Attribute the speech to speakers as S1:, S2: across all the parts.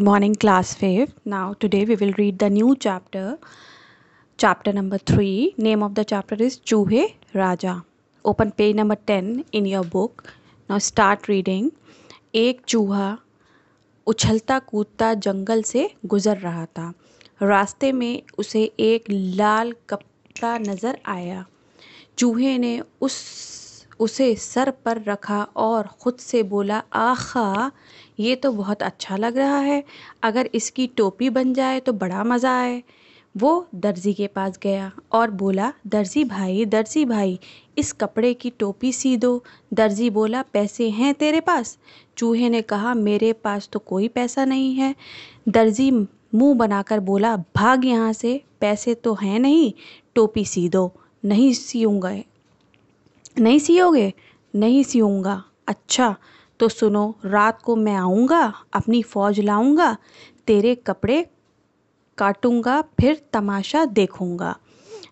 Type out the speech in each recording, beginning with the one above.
S1: Good morning, class 5. Now, today we will read the new chapter, chapter number 3. Name of the chapter is Choohe Raja. Open page number 10 in your book. Now, start reading. एक चूहा उछलता कूदता जंगल से गुजर रहा था। रास्ते में उसे एक लाल कपड़ा नज़र आया। चूहे ने उसे सर पर रखा और ख़ुद से बोला, आहा, ये तो बहुत अच्छा लग रहा है। अगर इसकी टोपी बन जाए तो बड़ा मज़ा आए। वो दर्जी के पास गया और बोला, दर्जी भाई, इस कपड़े की टोपी सी दो। दर्जी बोला, पैसे हैं तेरे पास? चूहे ने कहा, मेरे पास तो कोई पैसा नहीं है। दर्जी मुंह बनाकर बोला, भाग यहाँ से, पैसे तो हैं नहीं, टोपी सी दो। नहीं सियोगे? नहीं सियूँगा। अच्छा तो सुनो, रात को मैं आऊँगा, अपनी फ़ौज लाऊँगा, तेरे कपड़े काटूँगा, फिर तमाशा देखूँगा।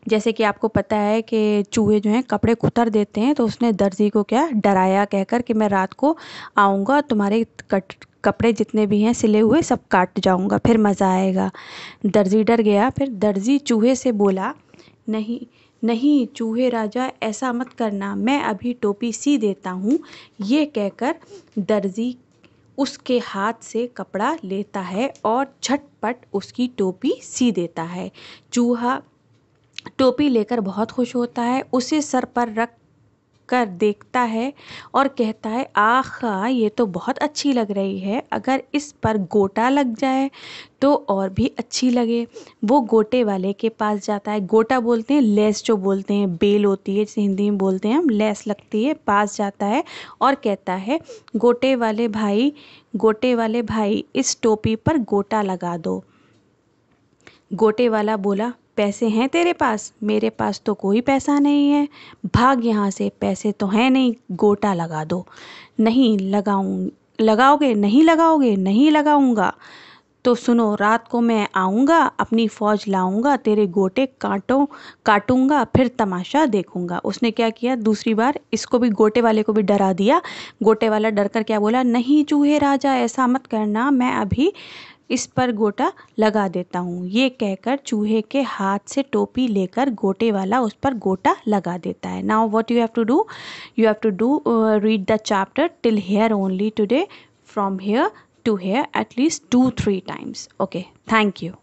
S1: जैसे कि आपको पता है कि चूहे जो हैं कपड़े कुतर देते हैं, तो उसने दर्जी को क्या डराया कहकर कि मैं रात को आऊँगा, तुम्हारे कपड़े जितने भी हैं सिले हुए सब काट जाऊँगा, फिर मज़ा आएगा। दर्जी डर गया। फिर दर्जी चूहे से बोला, नहीं चूहे राजा, ऐसा मत करना, मैं अभी टोपी सी देता हूँ। ये कहकर दर्जी उसके हाथ से कपड़ा लेता है और झटपट उसकी टोपी सी देता है। चूहा टोपी लेकर बहुत खुश होता है, उसे सर पर रख कर देखता है और कहता है, आहा, ये तो बहुत अच्छी लग रही है। अगर इस पर गोटा लग जाए तो और भी अच्छी लगे। वो गोटे वाले के पास जाता है। गोटा बोलते हैं लेस, जो बोलते हैं बेल होती है, जिसे हिंदी में बोलते हैं हम, लेस लगती है। पास जाता है और कहता है, गोटे वाले भाई, इस टोपी पर गोटा लगा दो। गोटे वाला बोला, पैसे हैं तेरे पास? मेरे पास तो कोई पैसा नहीं है। भाग यहाँ से, पैसे तो हैं नहीं, गोटा लगा दो। नहीं लगाओगे? नहीं लगाऊंगा। तो सुनो, रात को मैं आऊँगा, अपनी फ़ौज लाऊंगा, तेरे गोटे काटूंगा, फिर तमाशा देखूंगा। उसने क्या किया, दूसरी बार इसको भी, गोटे वाले को भी डरा दिया। गोटे वाला डर कर क्या बोला, नहीं चूहे राजा, ऐसा मत करना, मैं अभी इस पर गोटा लगा देता हूँ। ये कहकर चूहे के हाथ से टोपी लेकर गोटे वाला उस पर गोटा लगा देता है। Now what you have to do read the chapter till here only today, from here to here at least 2-3 times. Okay, thank you.